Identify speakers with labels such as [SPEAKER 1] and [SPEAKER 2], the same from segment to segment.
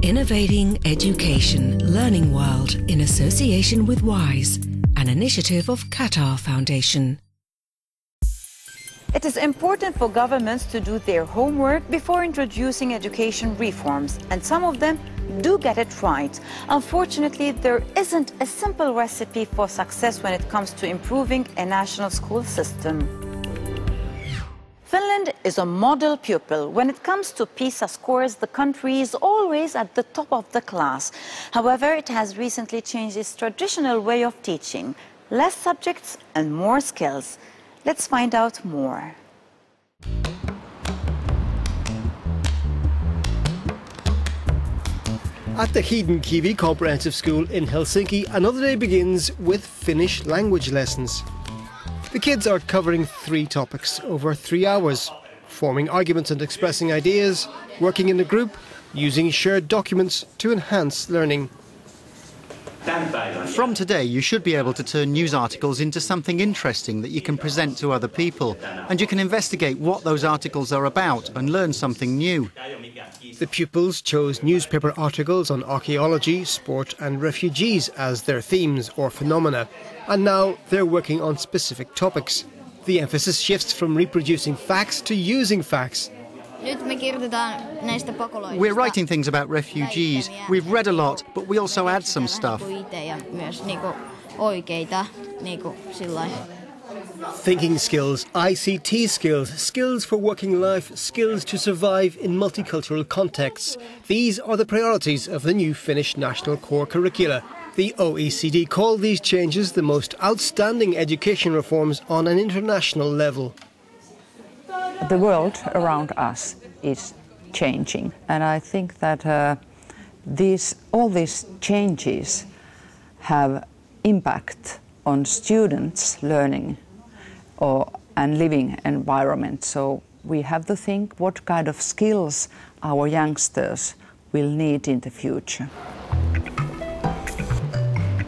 [SPEAKER 1] Innovating Education Learning World in association with WISE, an initiative of Qatar Foundation.
[SPEAKER 2] It is important for governments to do their homework before introducing education reforms, and some of them do get it right. Unfortunately, there isn't a simple recipe for success when it comes to improving a national school system. Finland is a model pupil. When it comes to PISA scores, the country is always at the top of the class. However, it has recently changed its traditional way of teaching. Less subjects and more skills. Let's find out more.
[SPEAKER 3] At the Hiidenkivi Comprehensive School in Helsinki, another day begins with Finnish language lessons. The kids are covering 3 topics over 3 hours: forming arguments and expressing ideas, working in a group, using shared documents to enhance learning.
[SPEAKER 4] From today, you should be able to turn news articles into something interesting that you can present to other people, and you can investigate what those articles are about and learn something new.
[SPEAKER 3] The pupils chose newspaper articles on archaeology, sport and refugees as their themes or phenomena, and now they're working on specific topics. The emphasis shifts from reproducing facts to using facts.
[SPEAKER 4] We're writing things about refugees. We've read a lot, but we also add some stuff.
[SPEAKER 3] Thinking skills, ICT skills, skills for working life, skills to survive in multicultural contexts. These are the priorities of the new Finnish national core curricula. The OECD call these changes the most outstanding education reforms on an international level.
[SPEAKER 5] The world around us is changing, and I think that all these changes have impact on students' learning and living environment. So we have to think what kind of skills our youngsters will need in the future.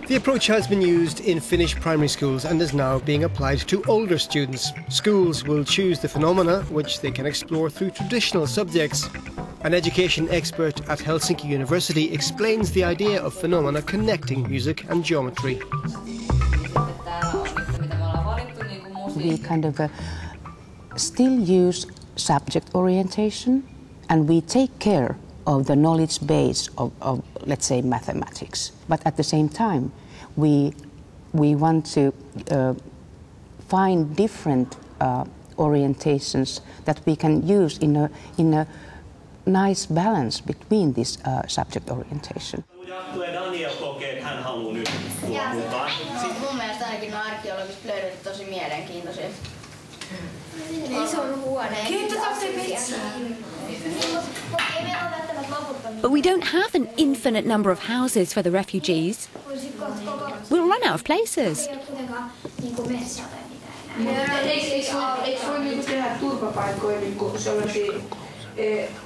[SPEAKER 3] The approach has been used in Finnish primary schools and is now being applied to older students. Schools will choose the phenomena which they can explore through traditional subjects. An education expert at Helsinki University explains the idea of phenomena connecting music and geometry.
[SPEAKER 6] We kind of still use subject orientation, and we take care of the knowledge base of let's say, mathematics. But at the same time, we want to find different orientations that we can use in a nice balance between this subject orientation.
[SPEAKER 7] Mun mielestä ainakin nuo arkeologiset löydöt tosi mielenkiintoisia. Ei se on huone.
[SPEAKER 8] But we don't have an infinite number of houses for the refugees. We'll run out of places.
[SPEAKER 7] Eikö voi tehdä turvapaikkoja sellaisia?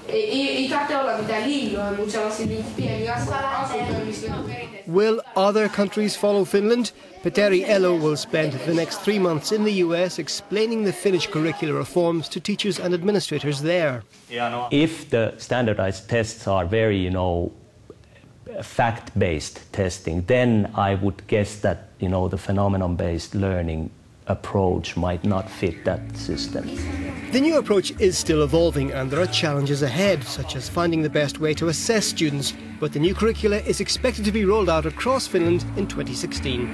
[SPEAKER 7] Ei tarvitse olla mitään linjoja, mutta sellaisia pieniä asuntoja.
[SPEAKER 3] Will other countries follow Finland? Petteri Elo will spend the next 3 months in the US explaining the Finnish curricular reforms to teachers and administrators there.
[SPEAKER 9] If the standardized tests are very, fact-based testing, then I would guess that, the phenomenon-based learning approach might not fit that system.
[SPEAKER 3] The new approach is still evolving and there are challenges ahead, such as finding the best way to assess students, but the new curricula is expected to be rolled out across Finland in 2016.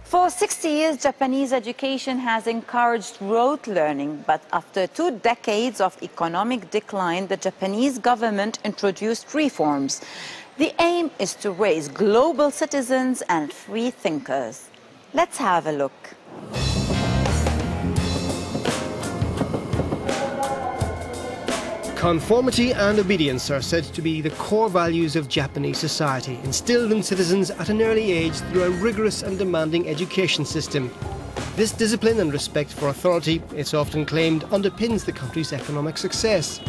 [SPEAKER 2] For 60 years, Japanese education has encouraged rote learning, but after 2 decades of economic decline, the Japanese government introduced reforms. The aim is to raise global citizens and free thinkers. Let's have a look.
[SPEAKER 3] Conformity and obedience are said to be the core values of Japanese society, instilled in citizens at an early age through a rigorous and demanding education system. This discipline and respect for authority, it's often claimed, underpins the country's economic success.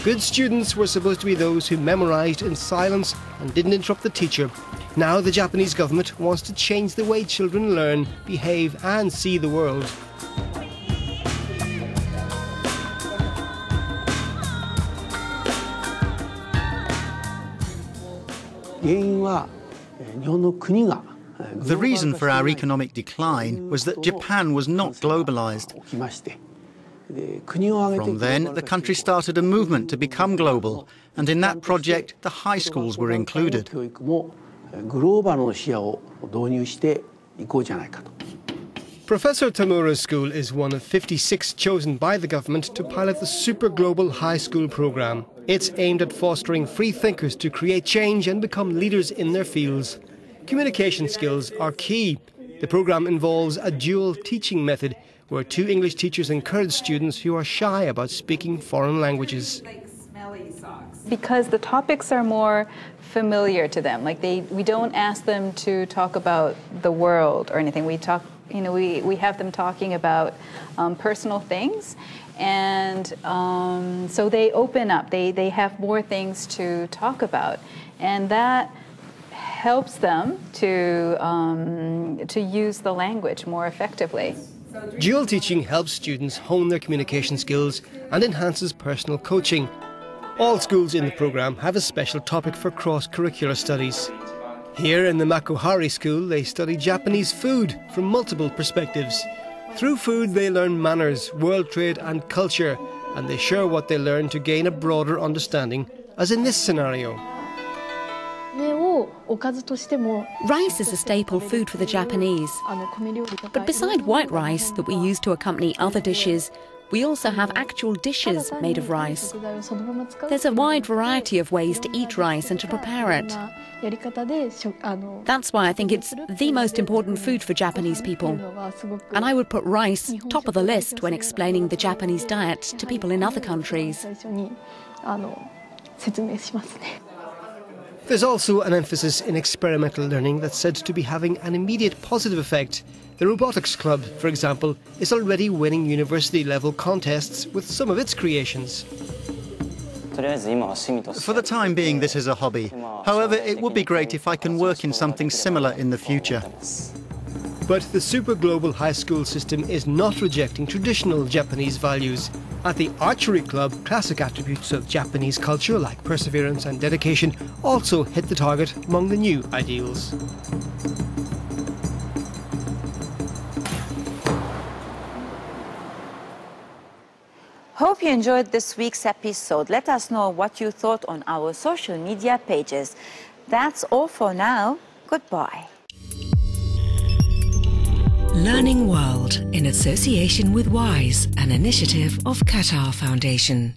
[SPEAKER 3] Good students were supposed to be those who memorized in silence and didn't interrupt the teacher. Now the Japanese government wants to change the way children learn, behave and see the world.
[SPEAKER 4] The reason for our economic decline was that Japan was not globalized. From then, the country started a movement to become global, and in that project, the high schools were included.
[SPEAKER 3] Professor Tamura's school is one of 56 chosen by the government to pilot the Super Global High School programme. It's aimed at fostering free thinkers to create change and become leaders in their fields. Communication skills are key. The programme involves a dual teaching method where 2 English teachers encourage students who are shy about speaking foreign languages.
[SPEAKER 10] Because the topics are more familiar to them, we don't ask them to talk about the world or anything. We have them talking about personal things, and so they open up. They have more things to talk about, and that helps them to use the language more effectively.
[SPEAKER 3] Dual teaching helps students hone their communication skills and enhances personal coaching. All schools in the programme have a special topic for cross-curricular studies. Here in the Makuhari school, they study Japanese food from multiple perspectives. Through food, they learn manners, world trade and culture, and they share what they learn to gain a broader understanding, as in this scenario.
[SPEAKER 8] Rice is a staple food for the Japanese. But beside white rice that we use to accompany other dishes, we also have actual dishes made of rice. There's a wide variety of ways to eat rice and to prepare it. That's why I think it's the most important food for Japanese people. And I would put rice top of the list when explaining the Japanese diet to people in other countries.
[SPEAKER 3] There's also an emphasis in experimental learning that's said to be having an immediate positive effect. The Robotics Club, for example, is already winning university-level contests with some of its creations.
[SPEAKER 4] For the time being, this is a hobby. However, it would be great if I can work in something similar in the future.
[SPEAKER 3] But the Super Global High School system is not rejecting traditional Japanese values. At the Archery Club, classic attributes of Japanese culture like perseverance and dedication also hit the target among the new ideals.
[SPEAKER 2] Hope you enjoyed this week's episode. Let us know what you thought on our social media pages. That's all for now. Goodbye.
[SPEAKER 1] Learning World in association with WISE, an initiative of Qatar Foundation.